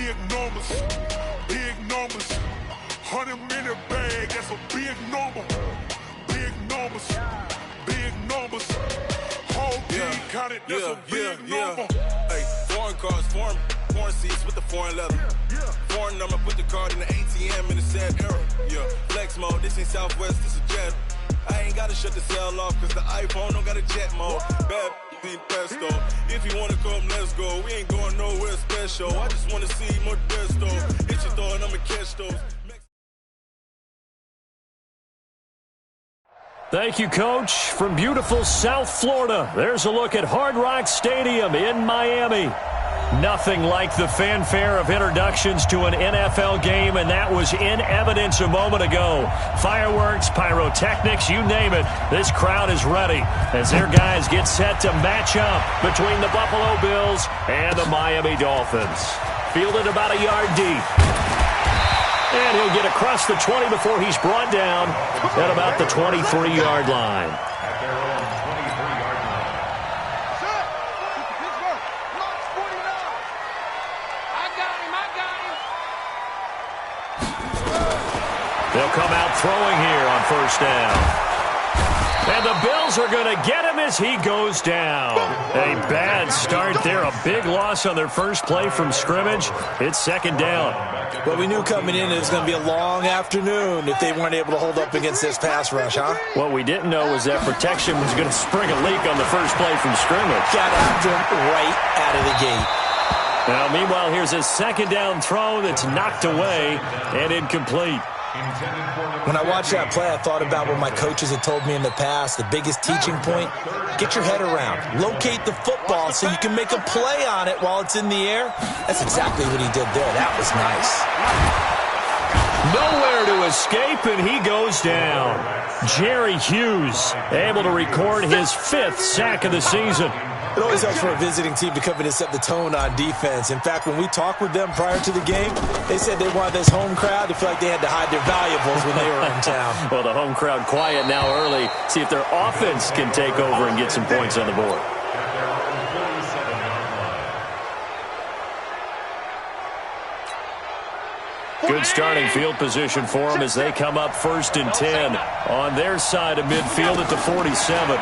big numbers, big numbers. 100-minute bag, that's a big number. Big numbers, big numbers. Whole team counted, that's a big number. Hey, foreign cars, foreign seats with the foreign leather. Foreign number, put the card in the ATM in the sad era. Yeah, flex mode, this ain't Southwest, this is Jet. I ain't gotta shut the cell off, cause the iPhone don't got a jet mode. Bad be pesto. If you wanna come, let's go. We ain't going nowhere special. I just wanna see more desto. Hit your throw and I'ma catch those. Thank you, Coach. From beautiful South Florida, there's a look at Hard Rock Stadium in Miami. Nothing like the fanfare of introductions to an NFL game, and that was in evidence a moment ago. Fireworks, pyrotechnics, you name it. This crowd is ready as their guys get set to match up between the Buffalo Bills and the Miami Dolphins. Fielded about a yard deep. And he'll get across the 20 before he's brought down at about the 23-yard line. They'll come out throwing here on first down. And the Bills are going to get him as he goes down. A bad start there. A big loss on their first play from scrimmage. It's second down. Well, we knew coming in it was going to be a long afternoon if they weren't able to hold up against this pass rush, huh? What we didn't know was that protection was going to spring a leak on the first play from scrimmage. Got after him right out of the gate. Now, meanwhile, here's a second down throw that's knocked away and incomplete. When I watched that play, I thought about what my coaches had told me in the past. The biggest teaching point, get your head around. Locate the football so you can make a play on it while it's in the air. That's exactly what he did there. That was nice. Nowhere to escape, and he goes down. Jerry Hughes able to record his 5th sack of the season. It always helps for a visiting team to come in and set the tone on defense. In fact, when we talked with them prior to the game, they said they wanted this home crowd to feel like they had to hide their valuables when they were in town. Well, the home crowd quiet now early. See if their offense can take over and get some points on the board. Good starting field position for them as they come up first and 10 on their side of midfield at the 47.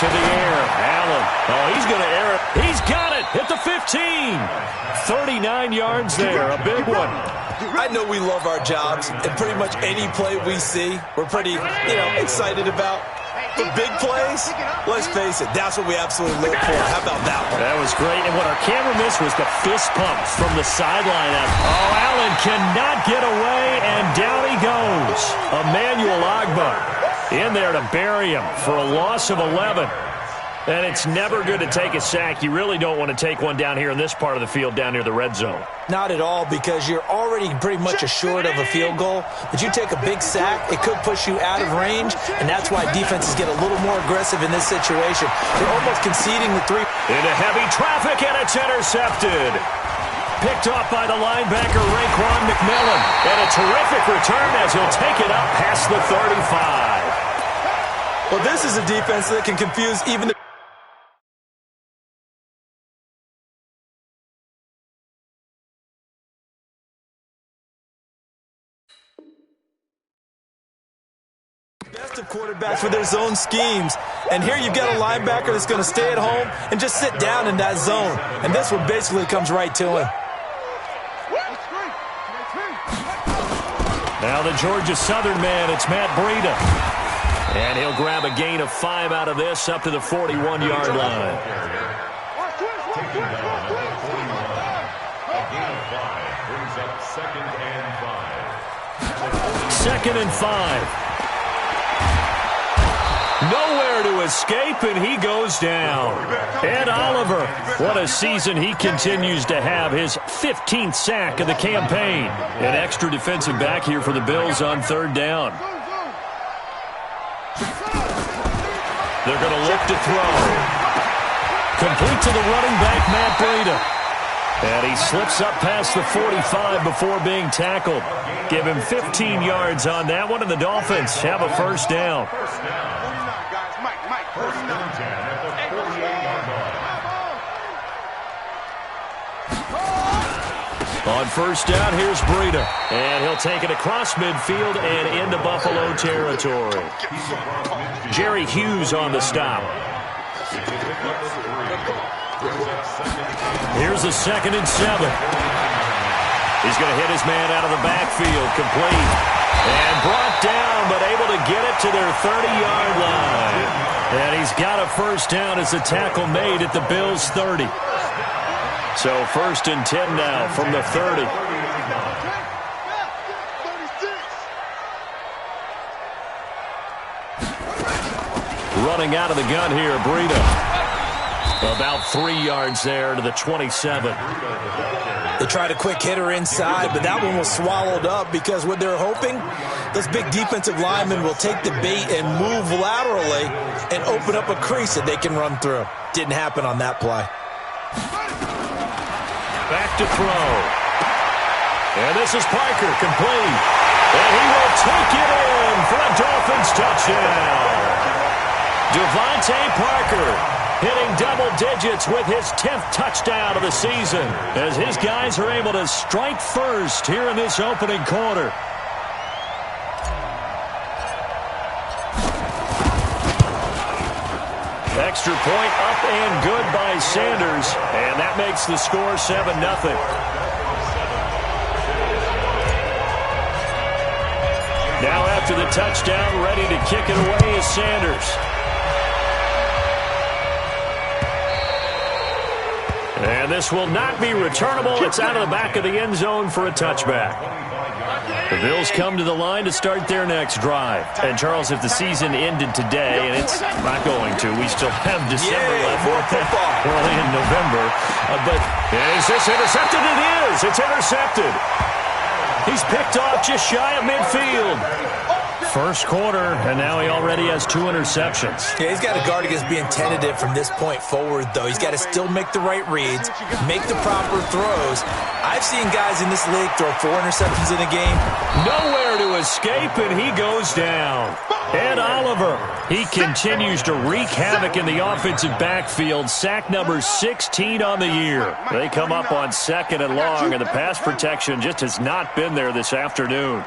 To the air, Allen. Oh, he's going to air it. He's got it at the 15. 39 yards there, a big one. I know we love our jobs, and pretty much any play we see, we're pretty, excited about. But big plays, let's face it, that's what we absolutely live for. How about that one? That was great, and what our camera missed was the fist pumps from the sideline. Oh, Allen cannot get away, and down he goes. Emmanuel Ogbah in there to bury him for a loss of 11. And it's never good to take a sack. You really don't want to take one down here in this part of the field down near the red zone. Not at all, because you're already pretty much assured of a field goal. But you take a big sack, it could push you out of range, and that's why defenses get a little more aggressive in this situation. They're almost conceding the 3. Into heavy traffic, and it's intercepted. Picked off by the linebacker, Raekwon McMillan. And a terrific return as he'll take it up past the 35. Well, this is a defense that can confuse even the best of quarterbacks with their zone schemes. And here you've got a linebacker that's going to stay at home and just sit down in that zone. And this one basically comes right to him. Now the Georgia Southern man, it's Matt Breida. And he'll grab a gain of 5 out of this up to the 41-yard line. Taking down at the 41. A gain of 5 brings up 2nd and 5. 2nd and 5. Nowhere to escape, and he goes down. Ed Oliver, what a season he continues to have. His 15th sack of the campaign. An extra defensive back here for the Bills on 3rd down. They're going to look to throw. Complete to the running back, Matt Breida. And he slips up past the 45 before being tackled. Give him 15 yards on that one, and the Dolphins have a first down. First down 10 at the 48-yard line. On first down, here's Breida. And he'll take it across midfield and into Buffalo territory. Jerry Hughes on the stop. Here's a 2nd and 7. He's going to hit his man out of the backfield, complete. And brought down, but able to get it to their 30-yard line. And he's got a first down as the tackle made at the Bills' 30. So 1st and 10 now from the 30. Running out of the gun here, Breida. About 3 yards there to the 27. They tried a quick hitter inside, but that one was swallowed up because what they're hoping, those big defensive linemen will take the bait and move laterally and open up a crease that they can run through. Didn't happen on that play. Back to throw. And this is Parker, complete. And he will take it in for a Dolphins touchdown. Devontae Parker hitting double digits with his 10th touchdown of the season as his guys are able to strike first here in this opening quarter. Extra point up and good by Sanders, and that makes the score 7-0. Now after the touchdown, ready to kick it away is Sanders. And this will not be returnable. It's out of the back of the end zone for a touchback. The Bills come to the line to start their next drive. And, Charles, if the season ended today, and it's not going to, we still have December left. More football. We're only in November. But is this intercepted? It is. It's intercepted. He's picked off just shy of midfield. First quarter, and now he already has 2 interceptions. Yeah, he's got to guard against being tentative from this point forward, though. He's got to still make the right reads, make the proper throws. I've seen guys in this league throw 4 interceptions in a game. Nowhere to escape, and he goes down. Ed Oliver, he continues to wreak havoc in the offensive backfield. Sack number 16 on the year. They come up on 2nd and long, and the pass protection just has not been there this afternoon.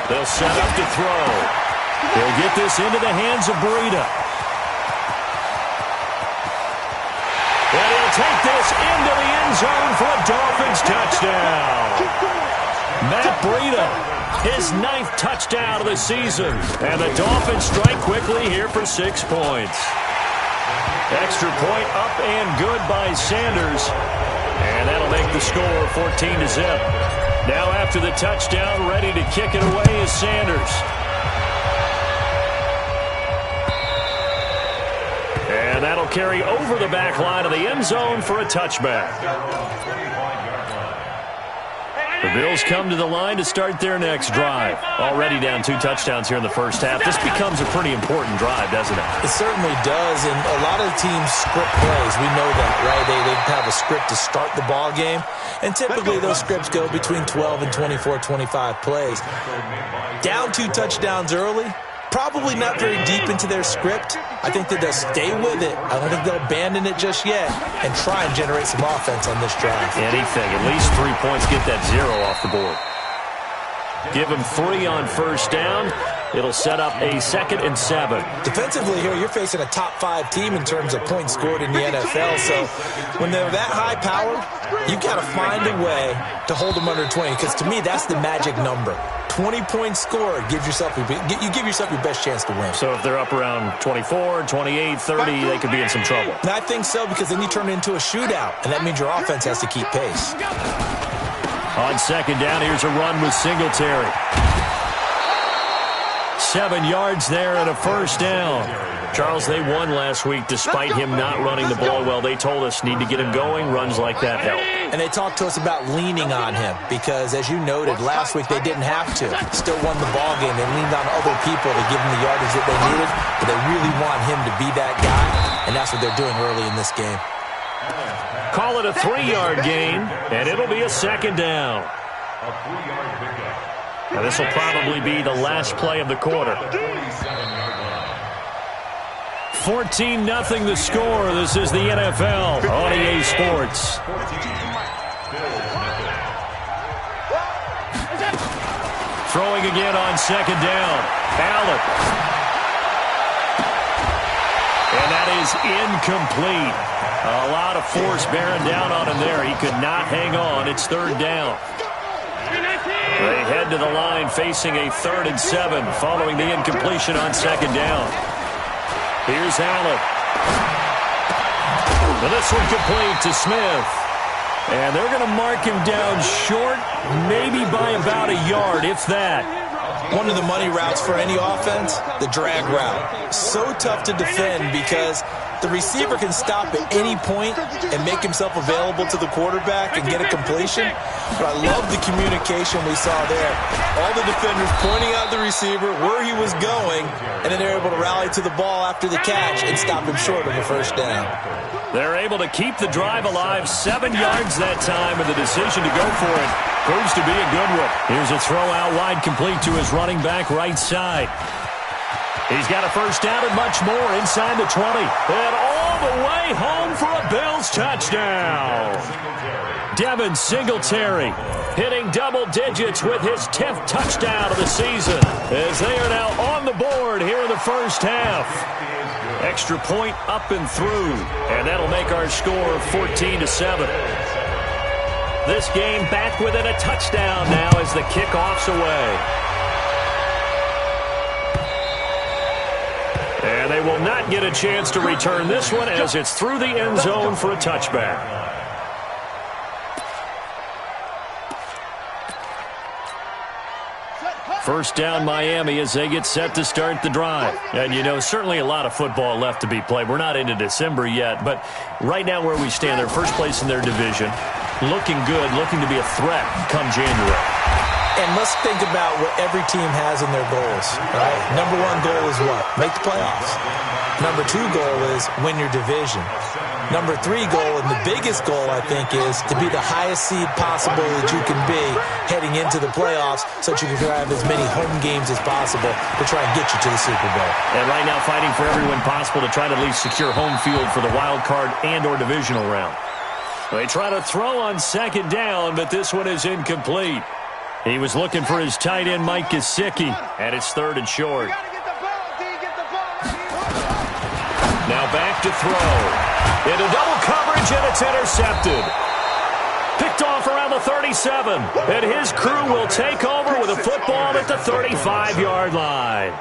They'll set up to throw. They'll get this into the hands of Breida. And he'll take this into the end zone for a Dolphins touchdown. Matt Breida, his 9th touchdown of the season. And the Dolphins strike quickly here for 6 points. Extra point up and good by Sanders. And that'll make the score 14-0. Now after the touchdown, ready to kick it away is Sanders. And that'll carry over the back line of the end zone for a touchback. The Bills come to the line to start their next drive. Already down 2 touchdowns here in the first half. This becomes a pretty important drive, doesn't it? It certainly does, and a lot of teams script plays. We know that, right? They have a script to start the ball game, and typically those scripts go between 12 and 24, 25 plays. Down 2 touchdowns early, probably not very deep into their script. I think that they'll stay with it. I don't think they'll abandon it just yet and try and generate some offense on this drive. Anything. At least 3 points. Get that 0 off the board. Give them 3 on first down. It'll set up a 2nd and 7. Defensively here, you're facing a top 5 team in terms of points scored in the NFL. So when they're that high powered, you've got to find a way to hold them under 20. Because to me, that's the magic number. 20 points scored, you give yourself your best chance to win. So if they're up around 24, 28, 30, they could be in some trouble. I think so, because then you turn it into a shootout, and that means your offense has to keep pace. On 2nd down, here's a run with Singletary. 7 yards there and a first down. Charles, they won last week despite him not running the ball well. They told us need to get him going. Runs like that help. And they talked to us about leaning on him because, as you noted, last week they didn't have to. Still won the ball game. They leaned on other people to give them the yardage that they needed, but they really want him to be that guy, and that's what they're doing early in this game. Call it a 3-yard gain, and it'll be a 2nd down. Now, this will probably be the last play of the quarter. 14-0 the score. This is the NFL on EA Sports. Throwing again on second down. Allen. And that is incomplete. A lot of force bearing down on him there. He could not hang on. It's third down. They head to the line facing a 3rd and 7 following the incompletion on second down. Here's Allen. Well, this one complete to Smith. And they're going to mark him down short, maybe by about a yard, if that. One of the money routes for any offense, the drag route. So tough to defend because the receiver can stop at any point and make himself available to the quarterback and get a completion. But I love the communication we saw there. All the defenders pointing out the receiver, where he was going, and then they're able to rally to the ball after the catch and stop him short of the first down. They're able to keep the drive alive, 7 yards that time, and the decision to go for it proves to be a good one. Here's a throw out wide, complete to his running back right side. He's got a first down and much more inside the 20. And all the way home for a Bills touchdown. Devin Singletary hitting double digits with his 10th touchdown of the season as they are now on the board here in the first half. Extra point up and through, and that'll make our score 14-7. This game back within a touchdown now as the kickoff's away. And they will not get a chance to return this one as it's through the end zone for a touchback. First down Miami as they get set to start the drive. And, you know, certainly a lot of football left to be played. We're not into December yet, but right now where we stand, they're first place in their division. Looking good, looking to be a threat come January. And let's think about what every team has in their goals, right? Number 1 goal is what? Make the playoffs. Number 2 goal is win your division. Number 3 goal, and the biggest goal, I think, is to be the highest seed possible that you can be heading into the playoffs so that you can have as many home games as possible to try and get you to the Super Bowl. And right now fighting for every win possible to try to at least secure home field for the wild card and or divisional round. They try to throw on second down, but this one is incomplete. He was looking for his tight end, Mike Gesicki, and it's 3rd and short. Now back to throw. Into double coverage, and it's intercepted. Picked off around the 37, and his crew will take over with a football at the 35-yard line.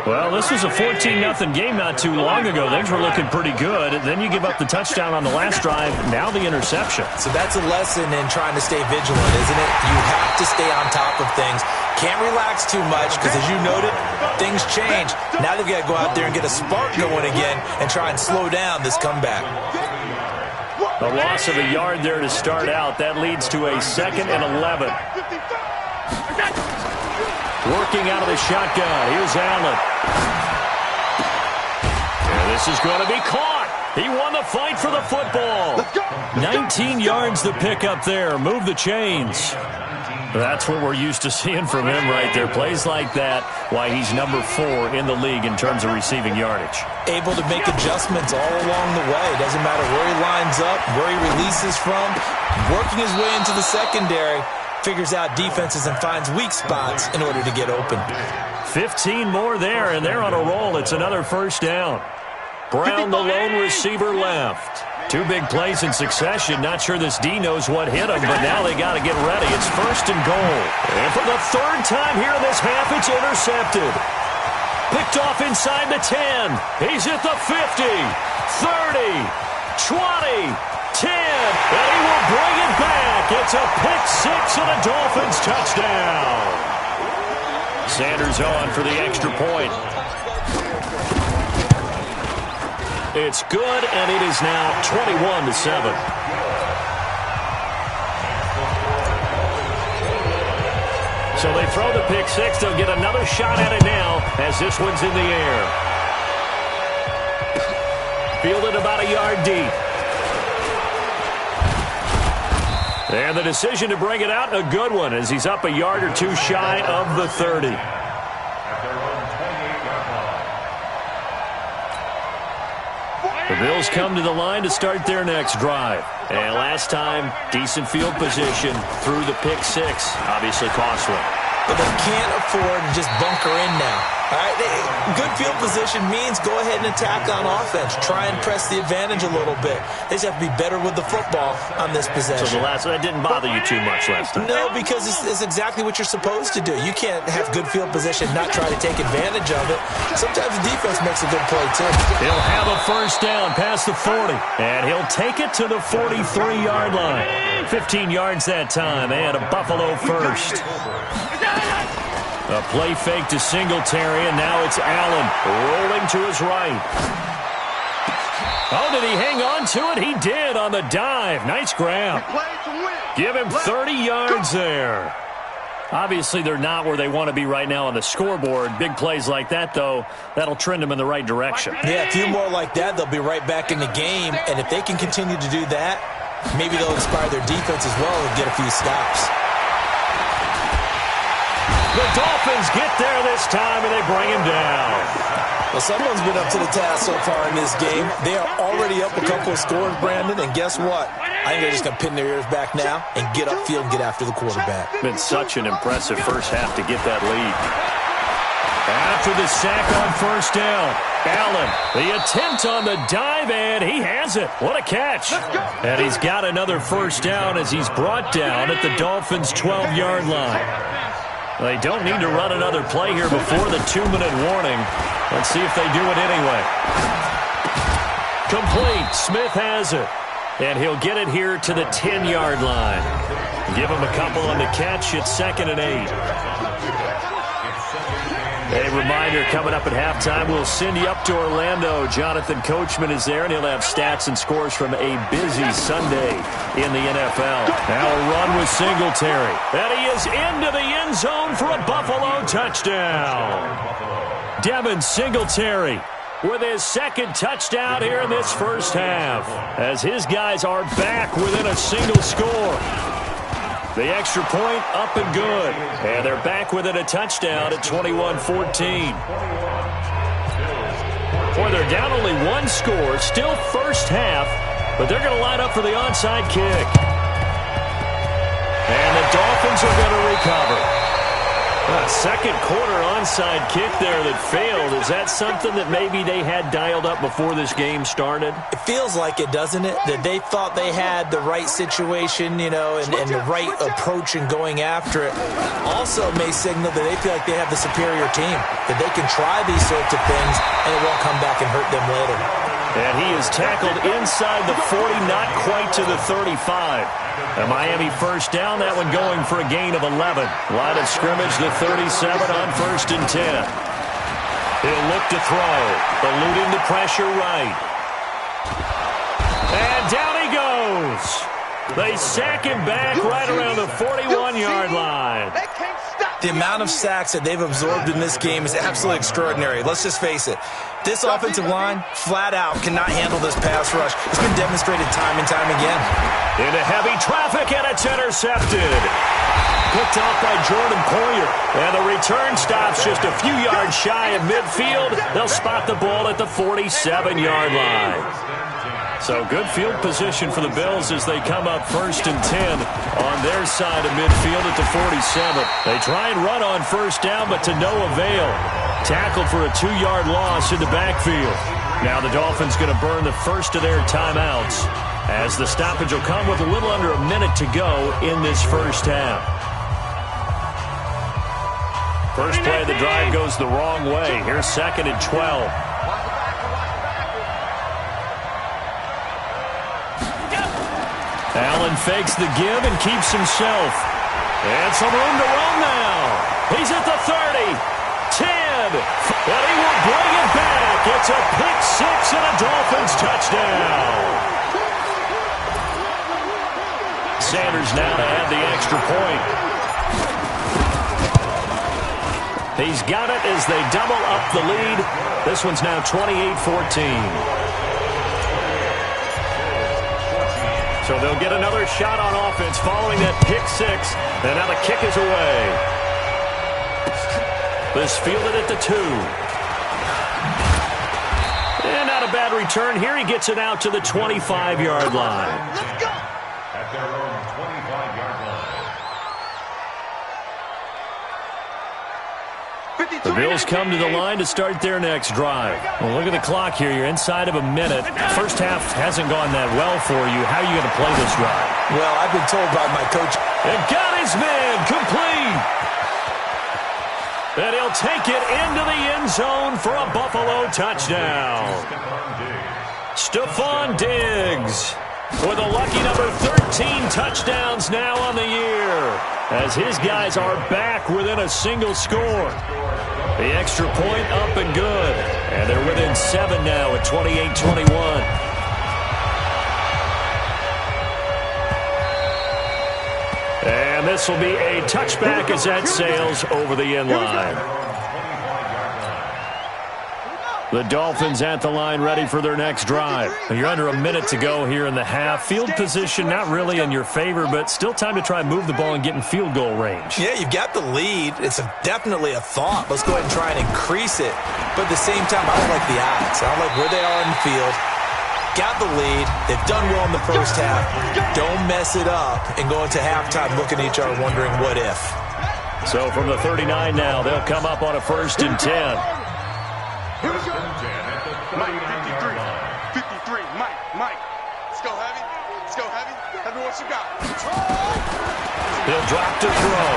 Well, this was a 14-0 game not too long ago. Things were looking pretty good. Then you give up the touchdown on the last drive, now the interception. So that's a lesson in trying to stay vigilant, isn't it? You have to stay on top of things. Can't relax too much because, as you noted, things change. Now they've got to go out there and get a spark going again and try and slow down this comeback. A loss of a yard there to start out. That leads to a 2nd and 11. Working out of the shotgun. Here's Allen. And this is going to be caught. He won the fight for the football. 19 yards to pick up there. Move the chains. That's what we're used to seeing from him right there. Plays like that, why he's number 4 in the league in terms of receiving yardage. Able to make adjustments all along the way. Doesn't matter where he lines up, where he releases from. Working his way into the secondary. Figures out defenses and finds weak spots in order to get open. 15 more there, and they're on a roll. It's another first down. Brown, the lone receiver, left. 2 big plays in succession. Not sure this D knows what hit him, but now they got to get ready. It's 1st and goal. And for the 3rd time here in this half, it's intercepted. Picked off inside the 10. He's at the 50, 30, 20, 10, and he will bring it back. It's a pick-6 and a Dolphins touchdown. Sanders on for the extra point. It's good, and it is now 21-7. So they throw the pick-6. They'll get another shot at it now as this one's in the air. Fielded about a yard deep. And the decision to bring it out, a good one, as he's up a yard or 2 shy of the 30. The Bills come to the line to start their next drive. And last time, decent field position through the pick six. Obviously costly. But they can't afford to just bunker in now. All right, good field position means go ahead and attack on offense. Try and press the advantage a little bit. They just have to be better with the football on this possession. So that didn't bother you too much last time? No, because it's exactly what you're supposed to do. You can't have good field position, not try to take advantage of it. Sometimes the defense makes a good play, too. He'll have a first down past the 40, and he'll take it to the 43-yard line. 15 yards that time, and a Buffalo first. A play fake to Singletary, and now it's Allen rolling to his right. Oh, did he hang on to it? He did on the dive. Nice grab. Give him 30 yards there. Obviously, they're not where they want to be right now on the scoreboard. Big plays like that, though, that'll trend them in the right direction. Yeah, a few more like that, they'll be right back in the game. And if they can continue to do that, maybe they'll inspire their defense as well and get a few stops. The Dolphins get there this time, and they bring him down. Well, someone's been up to the task so far in this game. They are already up a couple of scores, Brandon, and guess what? I think they're just going to pin their ears back now and get upfield and get after the quarterback. Been such an impressive first half to get that lead. After the sack on first down, Allen, the attempt on the dive, and he has it. What a catch. And he's got another first down as he's brought down at the Dolphins' 12-yard line. They don't need to run another play here before the 2-minute warning. Let's see if they do it anyway. Complete. Smith has it. And he'll get it here to the 10-yard line. Give him a couple on the catch. It's 2nd and 8. A reminder, coming up at halftime, we'll send you up to Orlando. Jonathan Coachman is there, and he'll have stats and scores from a busy Sunday in the NFL. Now a run with Singletary. And he is into the end zone for a Buffalo touchdown. Devin Singletary with his second touchdown here in this first half, as his guys are back within a single score. The extra point up and good. And they're back within a touchdown at 21-14. Boy, they're down only one score. Still first half, but they're going to line up for the onside kick. And the Dolphins are going to recover. Second quarter onside kick there that failed. Is that something that maybe they had dialed up before this game started? It feels like it, doesn't it? That they thought they had the right situation, and the right approach in going after it. Also may signal that they feel like they have the superior team, that they can try these sorts of things, and it won't come back and hurt them later. And he is tackled inside the 40, not quite to the 35. A Miami first down, that one going for a gain of 11. Line of scrimmage, the 37 on 1st and 10. He'll look to throw, eluding the pressure right. And down he goes. They sack him back right around the 41-yard line. The amount of sacks that they've absorbed in this game is absolutely extraordinary. Let's just face it. This offensive line, flat out, cannot handle this pass rush. It's been demonstrated time and time again. Into heavy traffic, and it's intercepted. Picked off by Jordan Poyer. And the return stops just a few yards shy of midfield. They'll spot the ball at the 47-yard line. So good field position for the Bills as they come up 1st and 10 on their side of midfield at the 47. They try and run on first down, but to no avail. Tackled for a 2-yard loss in the backfield. Now the Dolphins going to burn the first of their timeouts, as the stoppage will come with a little under a minute to go in this first half. First play of the drive goes the wrong way. Here's 2nd and 12. Allen fakes the give and keeps himself. And some room to run now. He's at the 30, 10, and he will bring it back. It's a pick six and a Dolphins touchdown. Sanders now to add the extra point. He's got it as they double up the lead. This one's now 28-14. So they'll get another shot on offense following that pick six. And now the kick is away. This fielded at the 2. And out of a bad return here. He gets it out to the 25-yard line. Let's go! At their own 25-yard line. The Bills come to the line to start their next drive. Well, look at the clock here. You're inside of a minute. First half hasn't gone that well for you. How are you going to play this drive? Well, I've been told by my coach. And got his man complete. And he'll take it into the end zone for a Buffalo touchdown. Stephon Diggs with a lucky number 13 touchdowns now on the year, as his guys are back within a single score. The extra point up and good, and they're within 7 now at 28-21. And this will be a touchback as that sails over the end line. The Dolphins at the line ready for their next drive. You're under a minute to go here in the half. Field position not really in your favor, but still time to try and move the ball and get in field goal range. Yeah, you've got the lead. It's definitely a thought. Let's go ahead and try and increase it. But at the same time, I don't like the odds. I don't like where they are in the field. Got the lead. They've done well in the first half. Don't mess it up and go into halftime looking at each other wondering what if. So from the 39 now, they'll come up on a 1st and 10. Mike, 53, Mike. Let's go heavy. Let's go heavy. Tell me what you got. He'll drop to throw.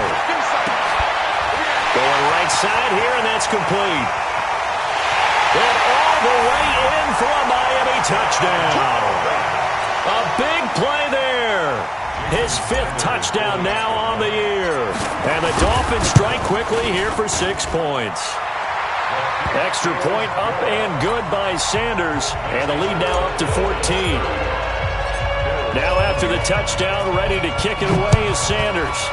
Going right side here, and that's complete. And all the way in for a Miami touchdown. A big play there. His 5th touchdown now on the year. And the Dolphins strike quickly here for 6 points. Extra point up and good by Sanders. And the lead now up to 14. Now after the touchdown, ready to kick it away is Sanders.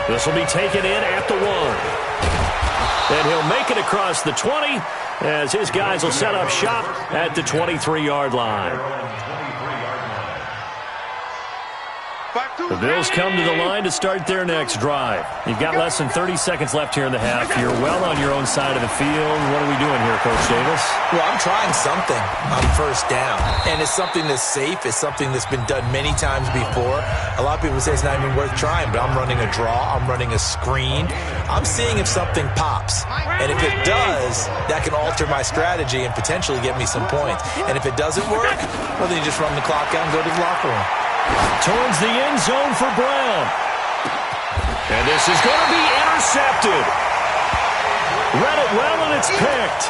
This will be taken in at the 1. And he'll make it across the 20 as his guys will set up shop at the 23-yard line. The Bills come to the line to start their next drive. You've got less than 30 seconds left here in the half. You're well on your own side of the field. What are we doing here, Coach Davis? Well, I'm trying something on 1st down. And it's something that's safe. It's something that's been done many times before. A lot of people say it's not even worth trying, but I'm running a draw. I'm running a screen. I'm seeing if something pops. And if it does, that can alter my strategy and potentially get me some points. And if it doesn't work, well, then you just run the clock out and go to the locker room. Towards the end zone for Brown. And this is going to be intercepted. Read it well, and it's picked.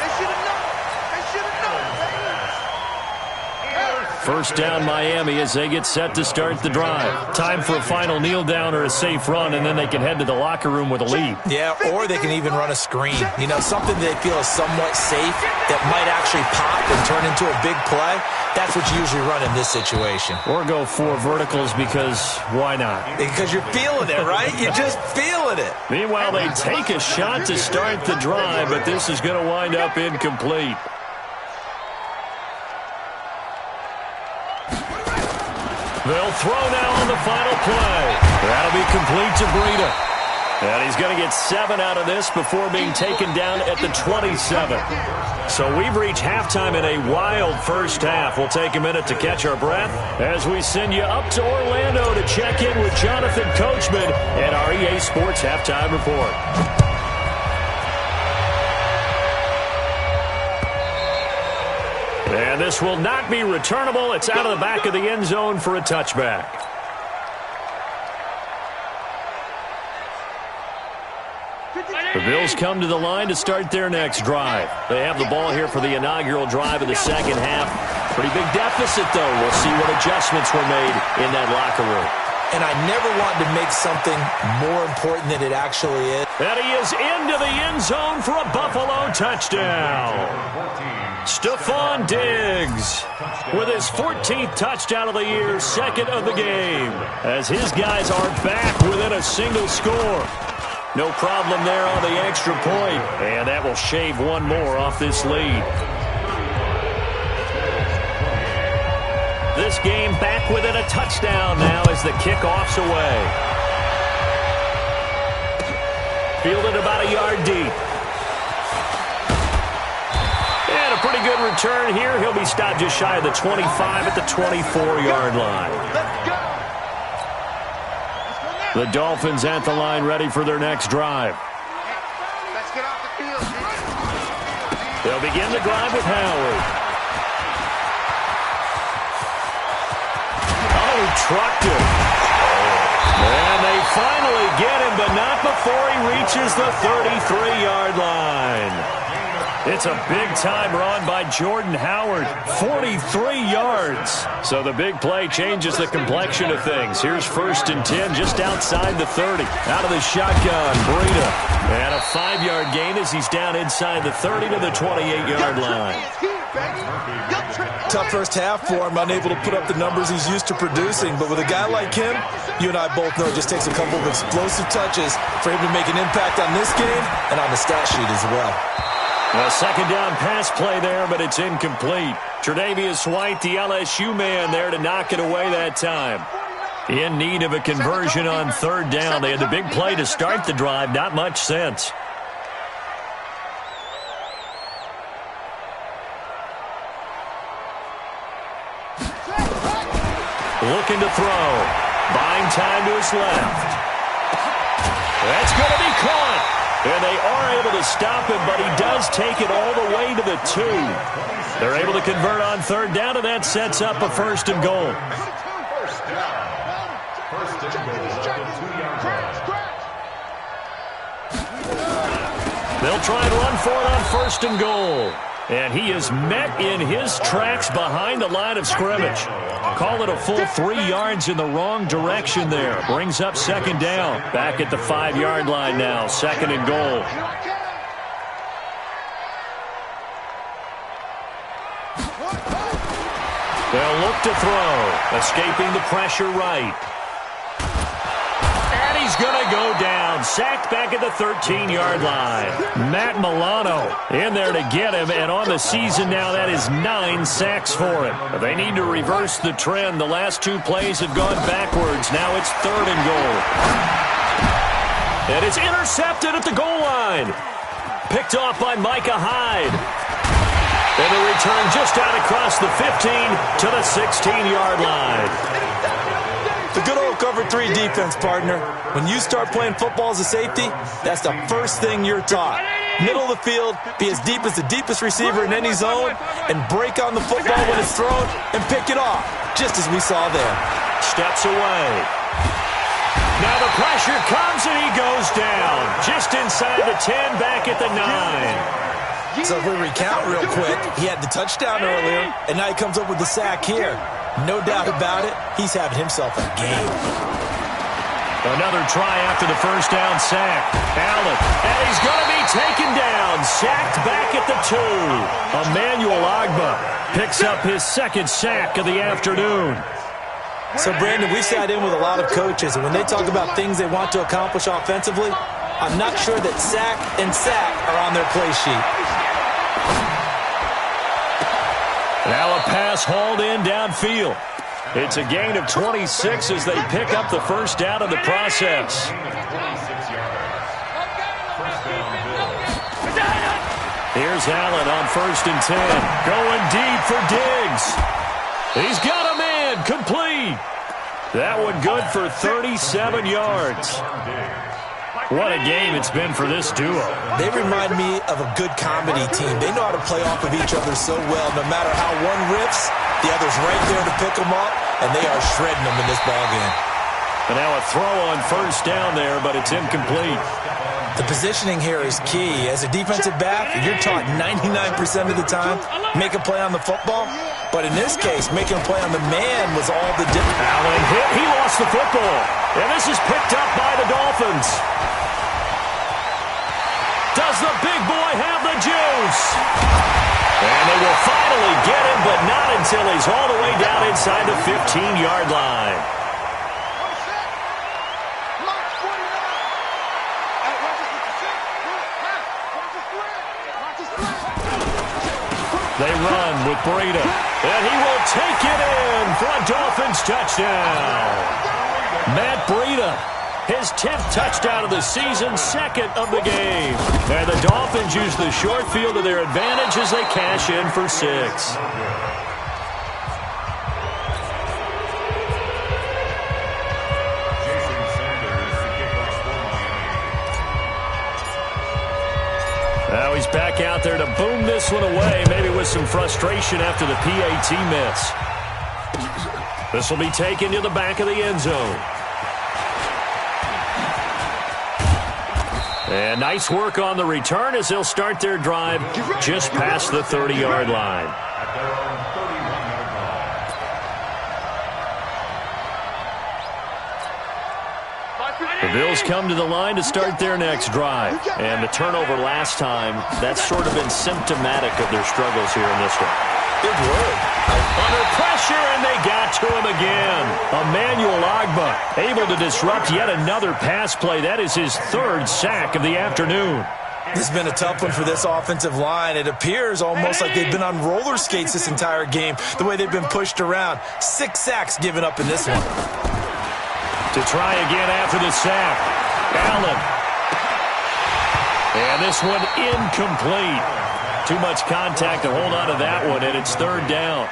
First down Miami as they get set to start the drive. Time for a final kneel down or a safe run, and then they can head to the locker room with a lead. Yeah, or they can even run a screen. You know, something they feel is somewhat safe that might actually pop and turn into a big play. That's what you usually run in this situation. Or go 4 verticals because why not? Because you're feeling it, right? You're just feeling it. Meanwhile, they take a shot to start the drive, but this is going to wind up incomplete. They'll throw now on the final play. That'll be complete to Breida. And he's going to get 7 out of this before being taken down at the 27. So we've reached halftime in a wild first half. We'll take a minute to catch our breath as we send you up to Orlando to check in with Jonathan Coachman and our EA Sports Halftime Report. And this will not be returnable. It's out of the back of the end zone for a touchback. The Bills come to the line to start their next drive. They have the ball here for the inaugural drive of the second half. Pretty big deficit, though. We'll see what adjustments were made in that locker room. And I never wanted to make something more important than it actually is. And he is into the end zone for a Buffalo touchdown. Stephon Diggs with his 14th touchdown of the year, 2nd of the game, as his guys are back within a single score. No problem there on the extra point, and that will shave 1 more off this lead. This game back within a touchdown now as the kickoff's away. Fielded about a yard deep. pretty good return here. He'll be stopped just shy of the 25 at the 24-yard line. The Dolphins at the line ready for their next drive. Let's get off the field. They'll begin the drive with Howard. Oh, he trucked him. And they finally get him, but not before he reaches the 33-yard line. It's a big-time run by Jordan Howard, 43 yards. So the big play changes the complexion of things. Here's 1st and 10 just outside the 30. Out of the shotgun, Breida. And a 5-yard gain as he's down inside the 30 to the 28-yard line. Tough first half for him, unable to put up the numbers he's used to producing. But with a guy like him, you and I both know it just takes a couple of explosive touches for him to make an impact on this game and on the stat sheet as well. A second down pass play there, but it's incomplete. Tre'Davious White, the LSU man, there to knock it away that time. In need of a conversion on 3rd down. They had the big play to start the drive. Not much sense. Looking to throw. Buying time to his left. That's going to be caught. And they are able to stop him, but he does take it all the way to the 2. They're able to convert on 3rd down, and that sets up a 1st and goal. First down. 1st and goal at the 2-yard line. They'll try and run for it on 1st and goal. And he is met in his tracks behind the line of scrimmage. Call it a full 3 yards in the wrong direction there. Brings up 2nd down. Back at the 5-yard line now. 2nd and goal. They'll look to throw. Escaping the pressure right. And he's going to go down. Sacked back at the 13-yard line. Matt Milano in there to get him. And on the season now, that is 9 sacks for him. But they need to reverse the trend. The last 2 plays have gone backwards. Now it's 3rd and goal. And it's intercepted at the goal line. Picked off by Micah Hyde. And the return just out across the 15 to the 16-yard line. The good old cover 3 defense, partner. When you start playing football as a safety, that's the first thing you're taught. Middle of the field, be as deep as the deepest receiver in any zone, and break on the football when it's thrown and pick it off, just as we saw there. Steps away. Now the pressure comes and he goes down. Just inside the 10, back at the 9. So if we recount real quick, he had the touchdown earlier, and now he comes up with the sack here. No doubt about it, he's having himself a game. Another try after the 1st down sack. Allen, and he's going to be taken down. Sacked back at the 2. Emmanuel Ogbah picks up his 2nd sack of the afternoon. So, Brandon, we sat in with a lot of coaches, and when they talk about things they want to accomplish offensively, I'm not sure that sack and sack are on their play sheet. Now a pass hauled in downfield. It's a gain of 26 as they pick up the 1st down of the process. 26 yards. First down, Here's Allen on 1st and 10. Going deep for Diggs. He's got a man. Complete. That one good for 37 yards. What a game it's been for this duo. They remind me of a good comedy team. They know how to play off of each other so well. No matter how one riffs, the other's right there to pick them up, and they are shredding them in this ballgame. And now a throw on 1st down there, but it's incomplete. The positioning here is key. As a defensive back, you're taught 99% of the time, make a play on the football. But in this case, making a play on the man was all the difference. Allen hit. He lost the football. And this is picked up by the Dolphins. Does the big boy have the juice? And they will finally get him, but not until he's all the way down inside the 15-yard line. They run with Breida, and he will take it in for a Dolphins touchdown. Matt Breida His 10th touchdown of the season, second of the game. And the Dolphins use the short field to their advantage as they cash in for 6. Now he's back out there to boom this one away, maybe with some frustration after the PAT miss. This will be taken to the back of the end zone. And nice work on the return as they'll start their drive just past the 30-yard line. The Bills come to the line to start their next drive. And the turnover last time, that's sort of been symptomatic of their struggles here in this one. Good word. Under pressure, and they got to him again. Emmanuel Ogbah able to disrupt yet another pass play. That is his 3rd sack of the afternoon. This has been a tough one for this offensive line. It appears almost like they've been on roller skates this entire game, the way they've been pushed around. 6 sacks given up in this one. To try again after the sack. Allen. And this one incomplete. Too much contact to hold on to that one, and it's 3rd down.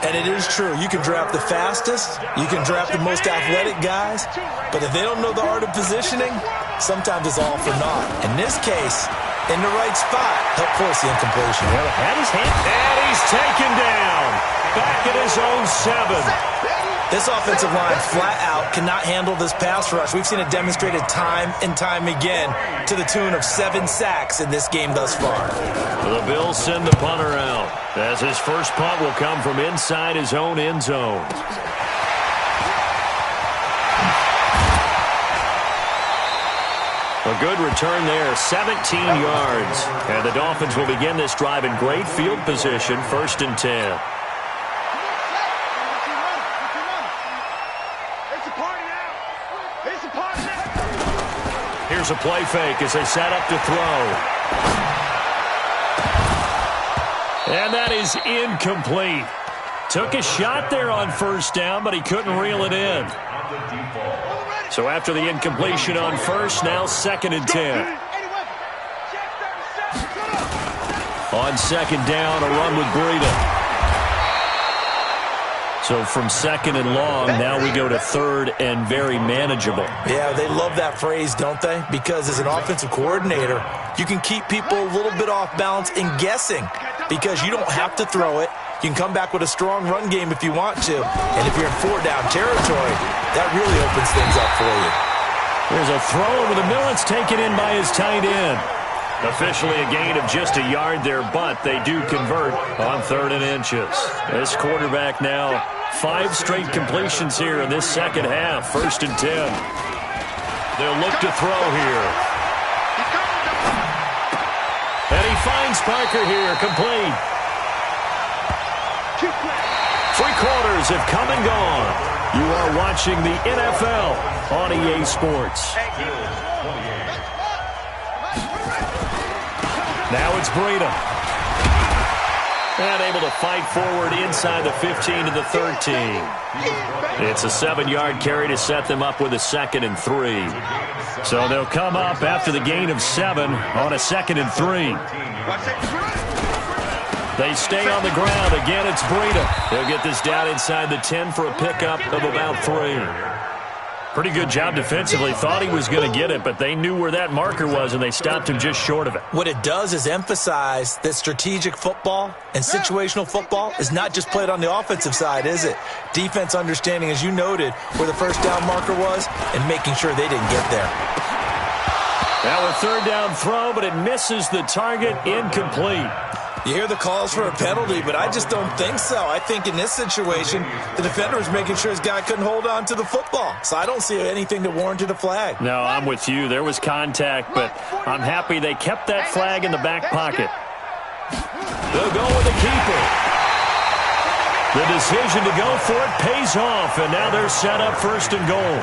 And it is true. You can draft the fastest. You can draft the most athletic guys. But if they don't know the art of positioning, sometimes it's all for naught. In this case, in the right spot, help force the incompletion. Well, had his hand, and he's taken down. Back at his own 7. This offensive line flat out cannot handle this pass rush. We've seen it demonstrated time and time again to the tune of 7 sacks in this game thus far. The Bills send the punter out as his first punt will come from inside his own end zone. A good return there, 17 yards. And the Dolphins will begin this drive in great field position, 1st and 10. Here's a play fake as they set up to throw. And that is incomplete. Took a shot there on 1st down, but he couldn't reel it in. So after the incompletion on 1st, now 2nd and 10. On 2nd down, a run with Breida. So from 2nd and long, now we go to 3rd and very manageable. Yeah, they love that phrase, don't they? Because as an offensive coordinator, you can keep people a little bit off balance in guessing because you don't have to throw it. You can come back with a strong run game if you want to. And if you're in 4-down territory, that really opens things up for you. There's a throw over the middle. It's taken in by his tight end. Officially a gain of just a yard there, but they do convert on 3rd and inches. This quarterback now 5 straight completions here in this second half. 1st and 10. They'll look to throw here. And he finds Parker here, complete. 3 quarters have come and gone. You are watching the NFL on EA Sports. Now it's Breida. And able to fight forward inside the 15 to the 13. It's a 7-yard carry to set them up with a 2nd and 3. So they'll come up after the gain of 7 on a 2nd and 3. They stay on the ground. Again, it's Breida. They'll get this down inside the 10 for a pickup of about 3. Pretty good job defensively. Thought he was going to get it, but they knew where that marker was, and they stopped him just short of it. What it does is emphasize that strategic football and situational football is not just played on the offensive side, is it? Defense understanding, as you noted, where the 1st down marker was and making sure they didn't get there. Now a 3rd down throw, but it misses the target, incomplete. You hear the calls for a penalty, but I just don't think so. I think in this situation, the defender was making sure his guy couldn't hold on to the football. So I don't see anything that warranted a flag. No, I'm with you. There was contact, but I'm happy they kept that flag in the back pocket. They'll go with the keeper. The decision to go for it pays off, and now they're set up 1st and goal.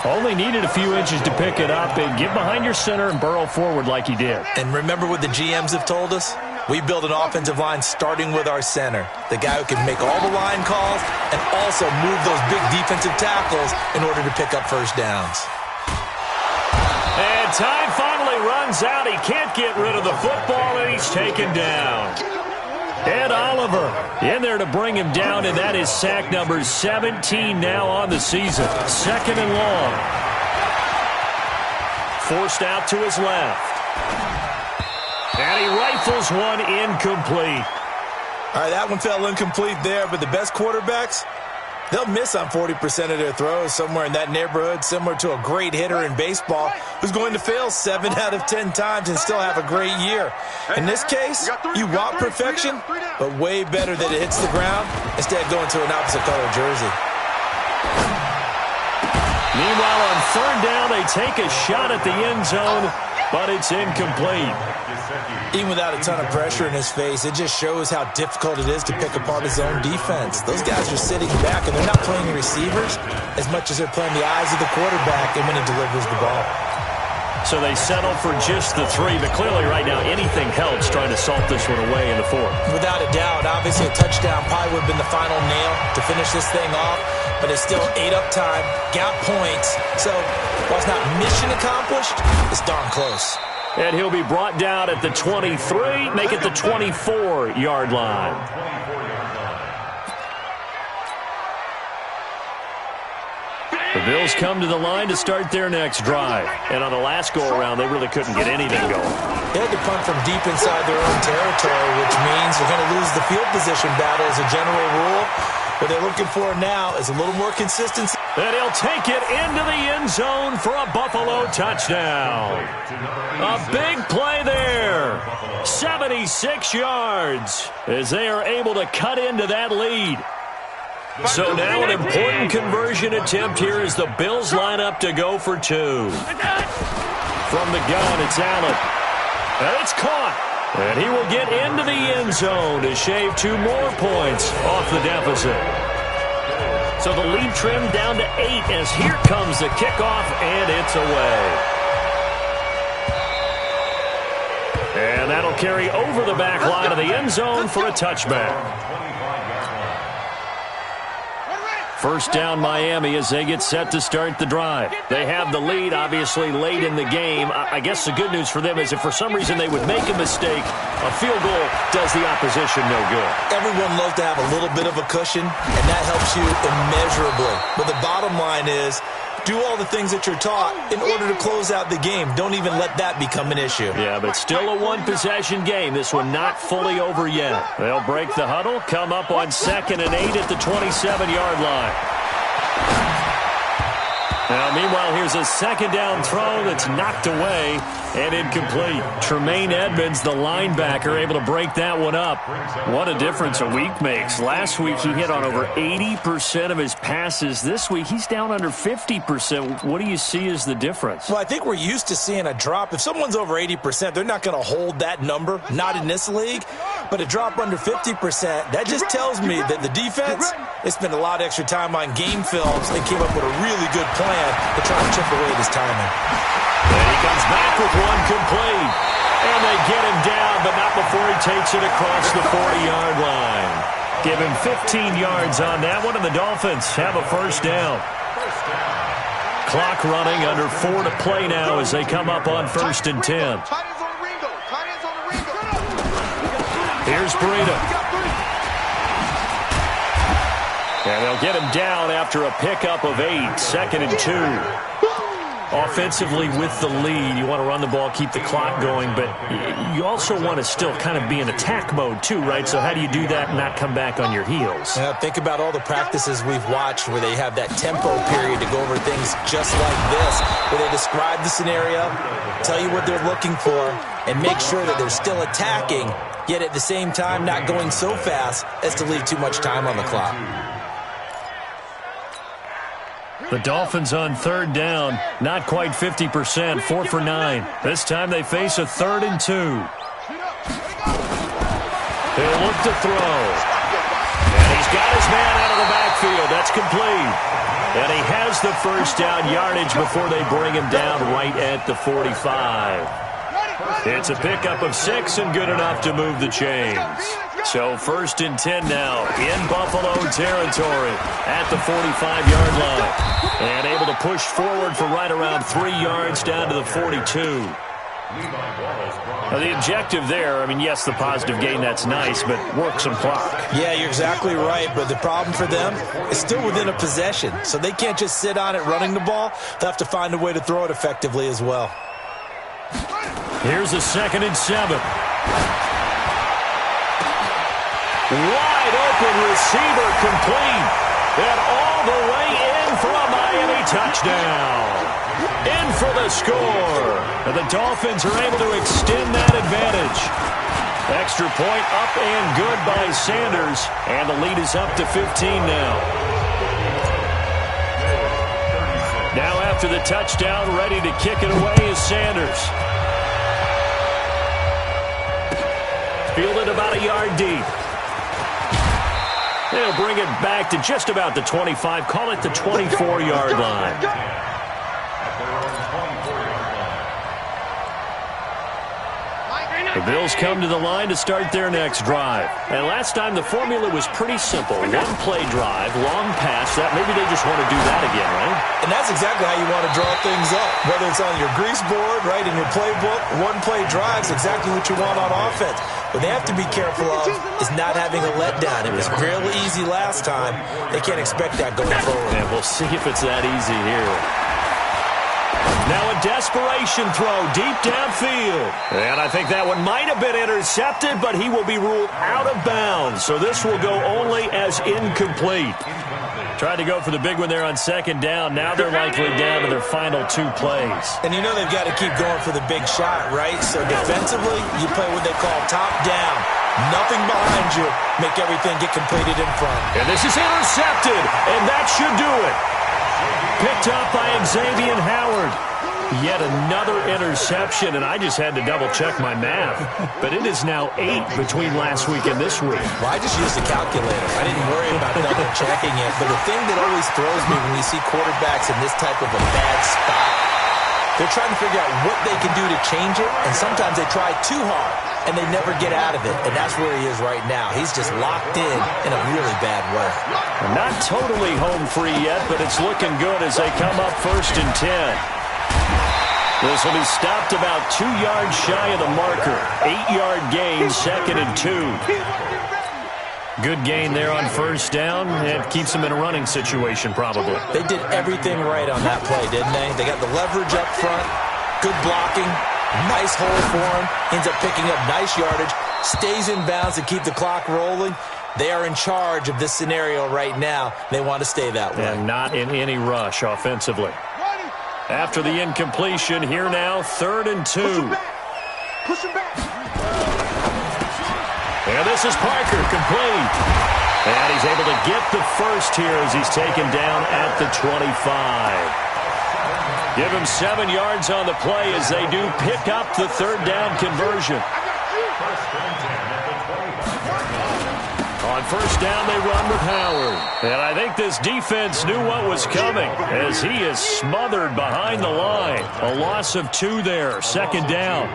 Only needed a few inches to pick it up and get behind your center and burrow forward like he did. And remember what the GMs have told us? We build an offensive line starting with our center, the guy who can make all the line calls and also move those big defensive tackles in order to pick up 1st downs. And time finally runs out. He can't get rid of the football, and he's taken down. Ed Oliver in there to bring him down, and that is sack number 17 now on the season. 2nd and long. Forced out to his left. And he rifles one incomplete. All right, that one fell incomplete there, but the best quarterbacks, they'll miss on 40% of their throws, somewhere in that neighborhood, similar to a great hitter in baseball who's going to fail 7 out of 10 times and still have a great year. In this case, you want perfection, but way better that it hits the ground instead of going to an opposite color jersey. Meanwhile, on 3rd down, they take a shot at the end zone, but it's incomplete. Even without a ton of pressure in his face, it just shows how difficult it is to pick apart his own defense. Those guys are sitting back, and they're not playing receivers as much as they're playing the eyes of the quarterback and when he delivers the ball. So they settle for just the 3, but clearly right now anything helps trying to salt this one away in the 4th. Without a doubt, obviously a touchdown probably would have been the final nail to finish this thing off, but it's still ate up time, got points. So while it's not mission accomplished, it's darn close. And he'll be brought down at the 23, make it the 24-yard line. The Bills come to the line to start their next drive. And on the last go-around, they really couldn't get anything going. They had to punt from deep inside their own territory, which means they're going to lose the field position battle as a general rule. What they're looking for now is a little more consistency. And he'll take it into the end zone for a Buffalo touchdown. A big play there. 76 yards as they are able to cut into that lead. So now an important conversion attempt here as the Bills line up to go for 2. From the gun, it's Allen. And it's caught. And he will get into the end zone to shave 2 more points off the deficit. So the lead trimmed down to 8 as here comes the kickoff, and it's away. And that'll carry over the back line of the end zone for a touchback. First down Miami as they get set to start the drive. They have the lead, obviously, late in the game. I guess the good news for them is if for some reason they would make a mistake, a field goal does the opposition no good. Everyone loves to have a little bit of a cushion, and that helps you immeasurably. But the bottom line is, do all the things that you're taught in order to close out the game. Don't even let that become an issue. Yeah, but still a one-possession game. This one not fully over yet. They'll break the huddle, come up on 2nd and 8 at the 27-yard line. Now, meanwhile, here's a 2nd down throw that's knocked away and incomplete. Tremaine Edmonds, the linebacker, able to break that one up. What a difference a week makes. Last week, he hit on over 80% of his passes. This week, he's down under 50%. What do you see as the difference? Well, I think we're used to seeing a drop. If someone's over 80%, they're not going to hold that number, not in this league. But a drop under 50%, that just tells me that the defense, they spent a lot of extra time on game films and came up with a really good plan to try to chip away at his timing. And he comes back with one complete. And they get him down, but not before he takes it across the 40-yard line. Give him 15 yards on that one, and the Dolphins have a first down. Clock running, under 4 to play now as they come up on 1st and 10. Here's Breida. And they'll get him down after a pickup of 8, 2nd and 2. Offensively with the lead, you want to run the ball, keep the clock going, but you also want to still kind of be in attack mode too, right? So how do you do that and not come back on your heels? Think about all the practices we've watched where they have that tempo period to go over things just like this, where they describe the scenario, tell you what they're looking for, and make sure that they're still attacking, yet at the same time not going so fast as to leave too much time on the clock. The Dolphins on 3rd down, not quite 50%, 4 for 9. This time they face a 3rd and 2. He'll look to throw. And he's got his man out of the backfield. That's complete. And he has the first down yardage before they bring him down right at the 45. It's a pickup of 6 and good enough to move the chains. So 1st and 10 now in Buffalo territory at the 45-yard line. And able to push forward for right around 3 yards down to the 42. Now, the objective there, I mean, yes, the positive gain, that's nice, but work some clock. Yeah, you're exactly right, but the problem for them is still within a possession, so they can't just sit on it running the ball. They'll have to find a way to throw it effectively as well. Here's a 2nd and 7. Wide open receiver complete, and all the way in for a Miami touchdown. In for the score. And the Dolphins are able to extend that advantage. Extra point up and good by Sanders. And the lead is up to 15 now. Now after the touchdown, ready to kick it away is Sanders. Fielded about a yard deep. They'll bring it back to just about the 25. Call it the 24-yard line. The Bills come to the line to start their next drive. And last time the formula was pretty simple. One-play drive, long pass. That maybe they just want to do that again, right? And that's exactly how you want to draw things up. Whether it's on your grease board, right, in your playbook, one-play drives exactly what you want on offense. What they have to be careful of is not having a letdown. It was real easy last time. They can't expect that going forward. And we'll see if it's that easy here. Now a desperation throw deep downfield. And I think that one might have been intercepted, but he will be ruled out of bounds. So this will go only as incomplete. Tried to go for the big one there on 2nd down. Now they're likely down to their final 2 plays. And you know they've got to keep going for the big shot, right? So defensively, you play what they call top down. Nothing behind you. Make everything get completed in front. And this is intercepted, and that should do it. Picked up by Xavier Howard. Yet another interception, and I just had to double-check my math. But it is now 8 between last week and this week. Well, I just used a calculator. I didn't worry about double-checking it. But the thing that always throws me when we see quarterbacks in this type of a bad spot, they're trying to figure out what they can do to change it, and sometimes they try too hard, and they never get out of it. And that's where he is right now. He's just locked in a really bad way. Not totally home free yet, but it's looking good as they come up 1st and 10. This will be stopped about 2 yards shy of the marker. 8-yard gain, 2nd and 2. Good gain there on 1st down. It keeps them in a running situation, probably. They did everything right on that play, didn't they? They got the leverage up front, good blocking, nice hole for him, ends up picking up nice yardage, stays in bounds to keep the clock rolling. They are in charge of this scenario right now. They want to stay that way. And not in any rush offensively. After the incompletion, here now, 3rd and 2. Push him back. And this is Parker, complete. And he's able to get the first here as he's taken down at the 25. Give him 7 yards on the play as they do pick up the 3rd down conversion. On 1st down, they run with Howard. And I think this defense knew what was coming as he is smothered behind the line. A loss of 2 there, 2nd down.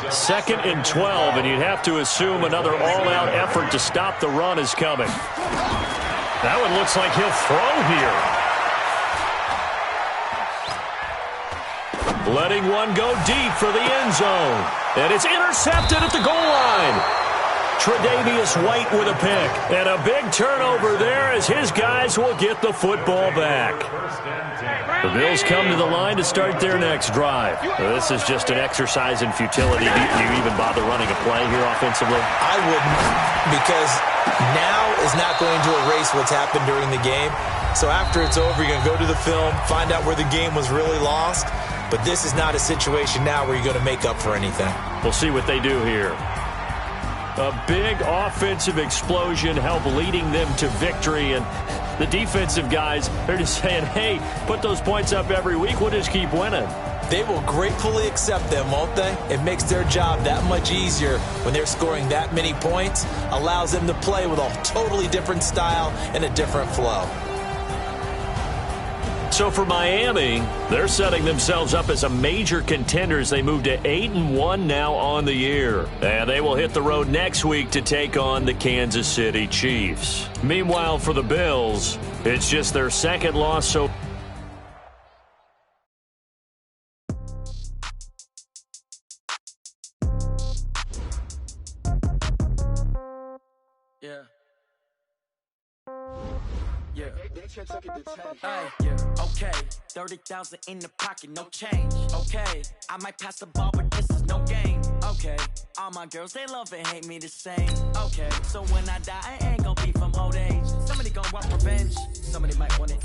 2nd and 12, and you'd have to assume another all-out effort to stop the run is coming. That one looks like he'll throw here. Letting one go deep for the end zone. And it's intercepted at the goal line. Tre'Davious White with a pick. And a big turnover there as his guys will get the football back. The Bills come to the line to start their next drive. This is just an exercise in futility. Do you even bother running a play here offensively? I wouldn't, because now is not going to erase what's happened during the game. So after it's over, you're going to go to the film, find out where the game was really lost. But this is not a situation now where you're going to make up for anything. We'll see what they do here. A big offensive explosion helped leading them to victory, and the defensive guys, they're just saying, hey, put those points up every week, we'll just keep winning. They will gratefully accept them, won't they? It makes their job that much easier when they're scoring that many points, allows them to play with a totally different style and a different flow. So for Miami, they're setting themselves up as a major contender as they move to 8-1 now on the year. And they will hit the road next week to take on the Kansas City Chiefs. Meanwhile, for the Bills, it's just their second loss so far. Okay, 30,000 in the pocket, no change. Okay, I might pass the ball, but this is no game. Okay, all my girls, they love and hate me the same. Okay, so when I die, I ain't gon' be from old age. Somebody gon' want revenge, somebody might want it.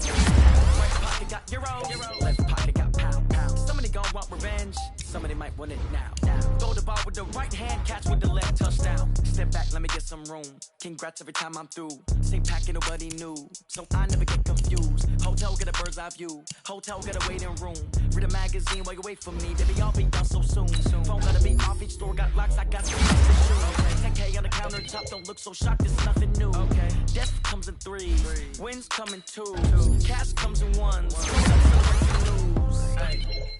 Right pocket got euro, left pocket got pound. Somebody gon' want revenge, somebody might want it now. Throw the ball with the right hand, catch with the left, touchdown. Step back, let me get some room. Congrats every time I'm through. Same packet, nobody knew, so I never get confused. Hotel get a bird's eye view. Hotel get a waiting room. Read a magazine while you wait for me. They be all be done so soon. Phone gotta be off, each store got locks. I got some stuff to shoot. 10K on the countertop, don't look so shocked. It's nothing new. Okay, death comes in threes. Wins come in twos. Cash comes in ones.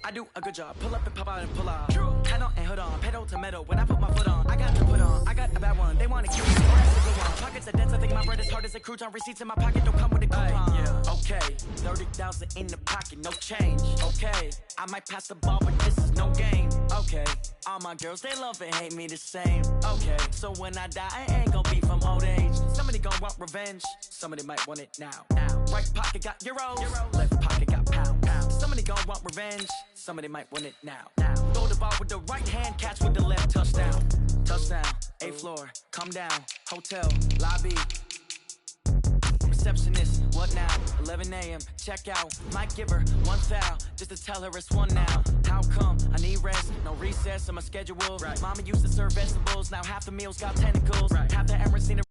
I do a good job. Pull up and pop out and pull out. Head on and hood on. Pedal to metal. When I put my foot on, I got to put on. I got a bad one. They want to keep me. Oh, that's a good one. Pockets are dense. I think my bread is hard as a crouton. Receipts in my pocket don't come with a coupon. Okay, 30,000 in the pocket, no change. Okay, I might pass the ball, but this is no game. Okay, all my girls, they love and hate me the same. Okay, so when I die, I ain't gon' be from old age. Somebody gon' want revenge. Somebody might want it now. Right pocket got euros. Left pocket got pound. Somebody gon' want revenge. Somebody might want it now. Throw the ball with the right hand, catch with the left, touchdown. Touchdown, 8th floor, come down. Hotel, lobby. Receptionist, what now? 11 a.m., check out. Might give her one foul, just to tell her it's one now. How come? I need rest, no recess on my schedule. Mama used to serve vegetables, now half the meals got tentacles. Half the Emirates seen a